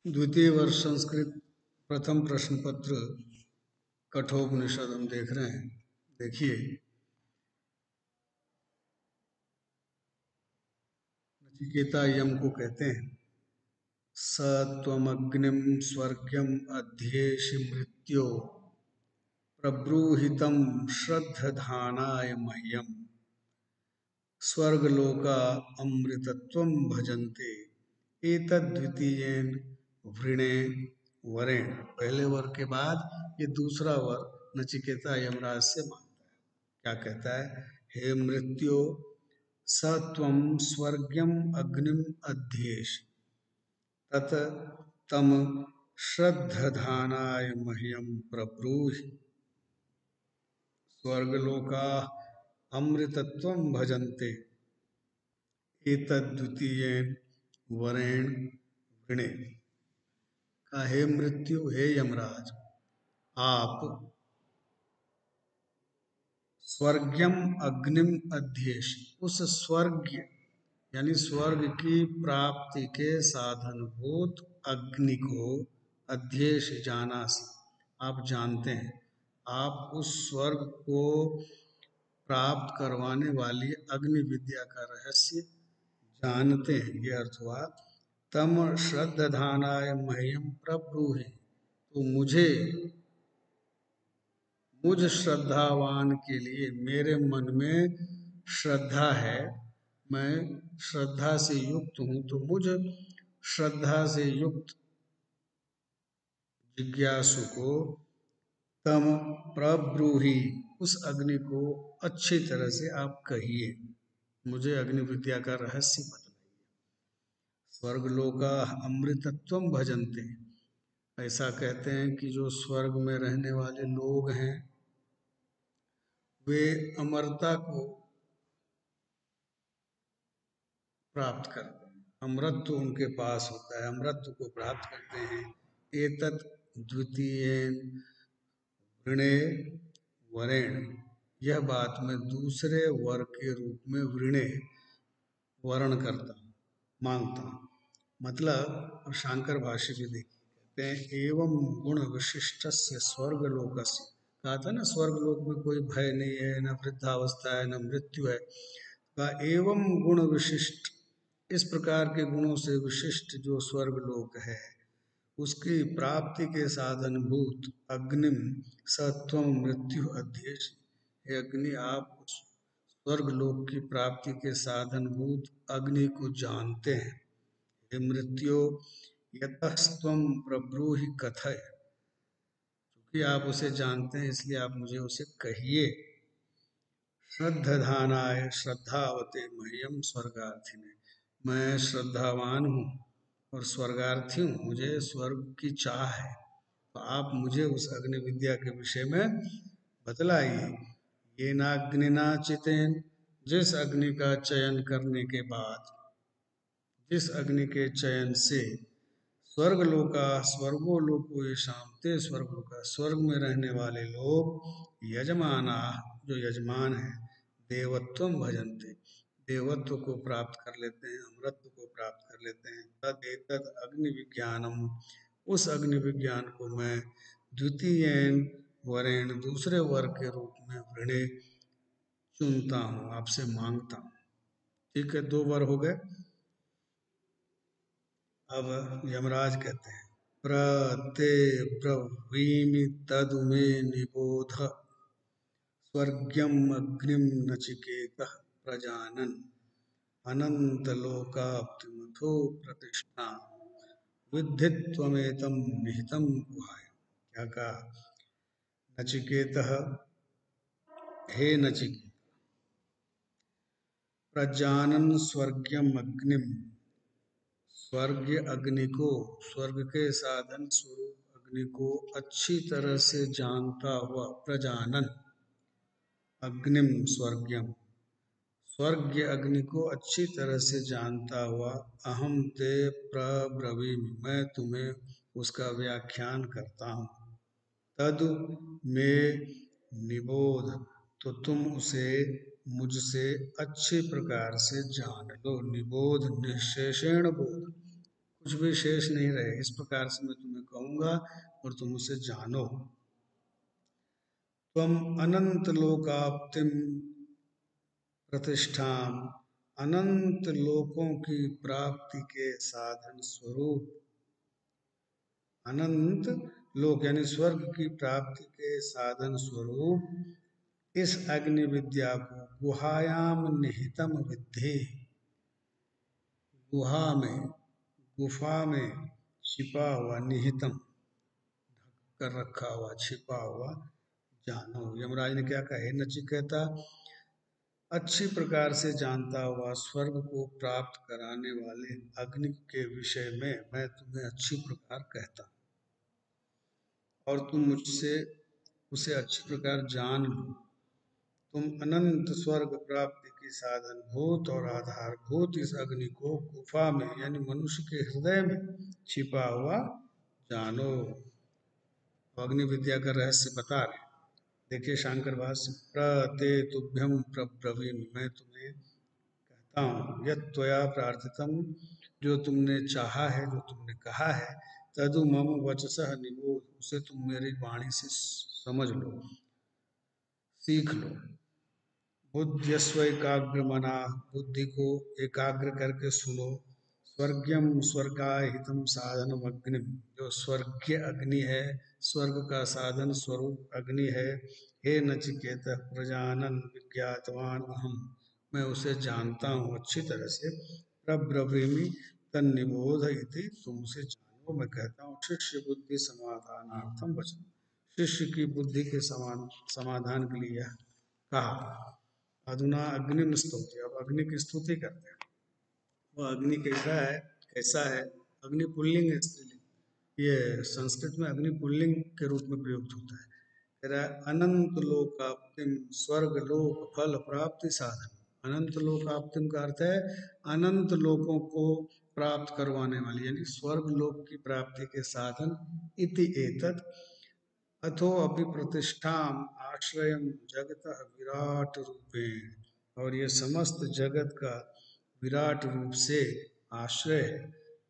द्वितीय वर्ष संस्कृत प्रथम प्रश्न पत्र कठोपनिषद हम देख रहे हैं। देखिए, नचिकेता यम को कहते हैं, स त्वमग्निम स्वर्ग्यम अध्येषि मृत्यो प्रब्रूहितं श्रद्धधानाय मह्यम स्वर्गलोका अमृतत्वं भजन्ते एतद्वितीयेन वृणे वरेण। पहले वर के बाद ये दूसरा वर नचिकेता यमराज से मांगता है। क्या कहता है? हे मृत्यो, स त्वं स्वर्ग्यम अग्निम अध्येष तत तम श्रद्धधानाय मह्यम प्रब्रूहि स्वर्गलोका अमृतत्वं भजन्ते एतद्वितीयेन वरेण वृणे। हे मृत्यु, हे यमराज, आप स्वर्ग्यम अग्निम अध्येष, उस स्वर्ग यानी स्वर्ग की प्राप्ति के साधनभूत अग्नि को अध्येष जाना से आप जानते हैं। आप उस स्वर्ग को प्राप्त करवाने वाली अग्नि विद्या का रहस्य जानते हैं। ये अर्थ हुआ, तम श्रद्धधानाय मह्यम प्रब्रूहि, तो मुझ श्रद्धावान के लिए, मेरे मन में श्रद्धा है, मैं श्रद्धा से युक्त हूं, तो मुझ श्रद्धा से युक्त जिज्ञासु को तम प्रब्रूहि, उस अग्नि को अच्छी तरह से आप कहिए, मुझे अग्नि विद्या का रहस्य बतलाइए। स्वर्गलोका अमृतत्वम भजन्ते, ऐसा कहते हैं कि जो स्वर्ग में रहने वाले लोग हैं वे अमरता को प्राप्त करते हैं, अमरत्व उनके पास होता है, अमरत्व को प्राप्त करते हैं। एतत् द्वितीयेन वृणे वरेण, यह बात मैं दूसरे वर के रूप में वृणे वर्ण करता हूँ, मांगता हूँ। मतलब शांकर भाष्य भी देखिए, कहते हैं एवं गुण विशिष्टस्य स्वर्गलोकस्य, कहा था ना स्वर्गलोक में कोई भय नहीं है, न वृद्धावस्था है, न मृत्यु है। कहा एवं गुण विशिष्ट, इस प्रकार के गुणों से विशिष्ट जो स्वर्गलोक है उसकी प्राप्ति के साधन भूत अग्निम सत्वम मृत्यु अध्येष, हे अग्नि, आप उस स्वर्गलोक की प्राप्ति के साधन भूत अग्नि को जानते हैं। हे मृत्यो, यतस्त्वं प्रब्रूहि कथय, क्योंकि आप उसे जानते हैं इसलिए आप मुझे उसे कहिए। श्रद्धधानाय श्रद्धावते मह्यम स्वर्गार्थिने, मैं श्रद्धावान हूँ और स्वर्गार्थी हूँ, मुझे स्वर्ग की चाह है, तो आप मुझे उस अग्नि विद्या के विषय में बतलाइए। ये नाग्निना चितेन, जिस अग्नि का चयन करने के बाद, जिस अग्नि के चयन से स्वर्गलोका स्वर्गोलोको ये शांते स्वर्गलोका, स्वर्ग में रहने वाले लोग यजमाना, जो यजमान है, देवत्वम भजन्ते, देवत्व को प्राप्त कर लेते हैं, अमृतत्व को प्राप्त कर लेते हैं। तद एतद अग्नि विज्ञानम, उस अग्नि विज्ञान को मैं द्वितीयेन वरेण, दूसरे वर के रूप में वृणे चुनता हूँ, आपसे मांगता हूँ। ठीक है, दो वर हो गए। अब यमराज कहते हैं, प्रते ब्रवीमि तदु मे निबोध स्वर्ग्यम अग्निम नचिकेतः प्रजानन अनंतलोकाप्तिमथो प्रतिष्ठा विद्धि त्वमेतं निहितं गुहाय। क्या कहा? नचिकेतः, हे नचिकेत, प्रजानन स्वर्ग्यम अग्निम, स्वर्ग अग्नि को, स्वर्ग के साधन स्वरूप अग्नि को अच्छी तरह से जानता हुआ, प्रजानन अग्निम स्वर्ग्यम, स्वर्ग अग्नि को अच्छी तरह से जानता हुआ, अहम ते प्रब्रवीमि, मैं तुम्हें उसका व्याख्यान करता हूँ। तद में निबोध, तो तुम उसे मुझसे अच्छी प्रकार से जान लो। निबोध निशेषेण बोध, कुछ भी शेष नहीं रहे, इस प्रकार से मैं तुम्हें कहूंगा और तुम उसे जानो। त्वम अनंत लोकाप्तिम प्रतिष्ठाम, अनंत लोकों की प्राप्ति के साधन स्वरूप, अनंत लोक यानी स्वर्ग की प्राप्ति के साधन स्वरूप इस अग्नि विद्या को गुहायाम निहितम विद्धि, गुहा में, गुफा में छिपा हुआ, निहितम कर रखा हुआ, छिपा हुआ जानो। यमराज ने क्या कहा, हे नचिकेता, अच्छी प्रकार से जानता हुआ स्वर्ग को प्राप्त कराने वाले अग्नि के विषय में मैं तुम्हें अच्छी प्रकार कहता हूं, और तुम मुझसे उसे अच्छी प्रकार जान लो। तुम अनंत स्वर्ग प्राप्ति की साधन भूत और आधारभूत इस अग्नि को गुफा में यानी मनुष्य के हृदय में छिपा हुआ जानो। अग्नि विद्या का रहस्य बता रहे। देखिए शांकर भाष्य, प्रते तुभ्यम प्रब्रवीमि, मैं तुम्हें कहता हूँ, यत् त्वया प्रार्थितम, जो तुमने चाहा है, जो तुमने कहा है, तदु मम वचसः निबोध, उसे तुम मेरी वाणी से समझ लो, सीख लो। बुद्ध्यस्व एकाग्रमना, बुद्धि को एकाग्र करके सुनो। स्वर्ग्यम स्वर्गाहितम साधनम अग्निम, जो स्वर्गीय अग्नि है, स्वर्ग का साधन स्वरूप अग्नि है। हे नचिकेत प्रजानन विज्ञातवान अहम, मैं उसे जानता हूँ अच्छी तरह से। प्रब्रवीमि तन्निबोध इति, तुम उसे जानो, मैं कहता हूँ। शिष्य बुद्धि समाधानार्थम वचन, शिष्य की बुद्धि के समान समाधान के लिए कहा। अधुना अग्निम स्तुति, अब अग्नि की स्तुति करते हैं। वह अग्नि कैसा है? अग्नि पुल्लिंग है, स्त्रीलिंग। ये संस्कृत में अग्नि पुल्लिंग के रूप में प्रयुक्त होता है। कह रहा है अनंत लोकाप्तिम, स्वर्ग लोक फल प्राप्ति साधन। अनंत लोकाप्तिम का अर्थ है अनंत लोकों को प्राप्त करवाने वाली, यानी स्वर्ग लोक की प्राप्ति के साधन। इति एतत् अथो अपि प्रतिष्ठाम आश्रयम जगतः विराट रूपेण, और ये समस्त जगत का विराट रूप से आश्रय है।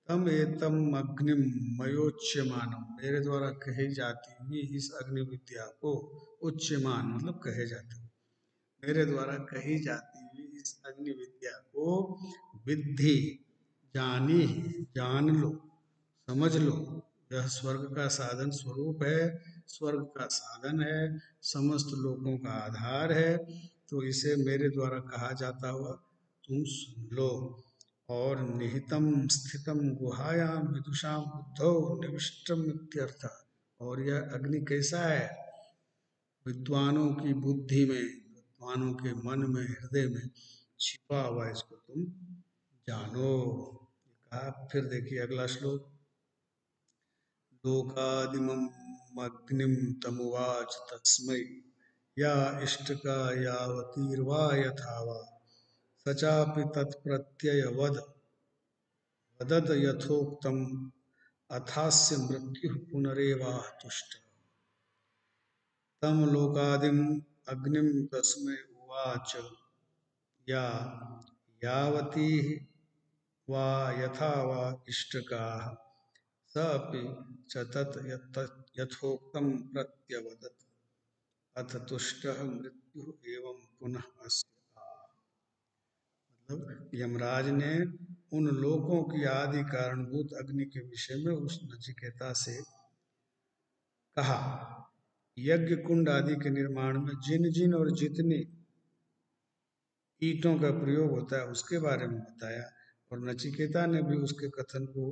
तम एतम अग्निम मयोच्यमानम, मेरे द्वारा कही जाती हुई इस अग्नि विद्या को, उच्यमान मतलब कहे जाते हुए, मेरे द्वारा कही जाती हुई इस अग्नि विद्या को विद्धि, जानी, जान लो, समझ लो। यह स्वर्ग का साधन स्वरूप है, स्वर्ग का साधन है, समस्त लोगों का आधार है, तो इसे मेरे द्वारा कहा जाता हुआ तुम सुन लो। और निहितम स्थितम गुहायाम विदुषाम बुद्धौ निविष्टम इत्यर्थ, और यह अग्नि कैसा है? विद्वानों की बुद्धि में, विद्वानों के मन में, हृदय में छिपा हुआ, इसको तुम जानो। कहा। फिर देखिए अगला श्लोक, लोकादिमम् अग्निं तमुवाच तस्मै, या इष्टका यावतीर्वा यथा वा, स चापि तत्प्रत्ययवद वदद यथोक्तम् अथास्य मृत्युः पुनरेवाह तुष्ट। तम लोकादिम अग्निम तस्मै उवाच, या यावती वा यथा वा इष्टकाः, स अपि च तत् यथोक्तं प्रत्यवदत् अथ तुष्टः मृत्युः एवं पुनः अस्य। मतलब यमराज ने उन लोकों की आदि कारणभूत अग्नि के विषय में उस नचिकेता से कहा। यज्ञ कुंड आदि के निर्माण में जिन जिन और जितनी ईंटों का प्रयोग होता है उसके बारे में बताया, और नचिकेता ने भी उसके कथन को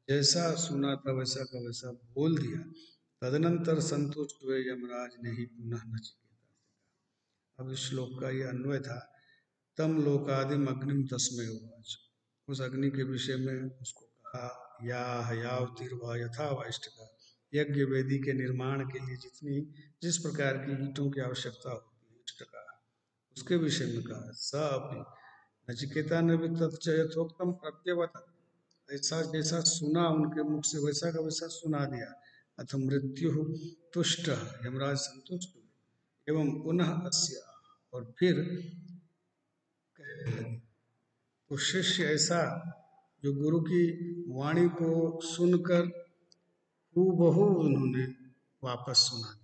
जैसा सुना था वैसा का वैसा बोल दिया। तदनंतर संतुष्ट हुए यमराज ने ही पुनः नचिकेता से। अब इस श्लोक का यह अन्वय था, तम लोकादिम अग्निम तस्मै उवाच, उस अग्नि के विषय में उसको कहा, या यावतीर्वा यथा वा इष्टका, यज्ञ वेदी के निर्माण के लिए जिस प्रकार की ईंटों की आवश्यकता होती है, इष्टका, उसके विषय में कहा। स अपि, नचिकेता ने भी तत् यथोक्तम प्रत्यवत, ऐसा जैसा सुना उनके मुख से वैसा का वैसा सुना दिया। अथ मृत्यु तुष्ट, यमराज संतुष्ट हुए। एवं पुनः अस्य, और फिर कहने लगे। तो शिष्य ऐसा जो गुरु की वाणी को सुनकर हूबहू उन्होंने वापस सुना दिया।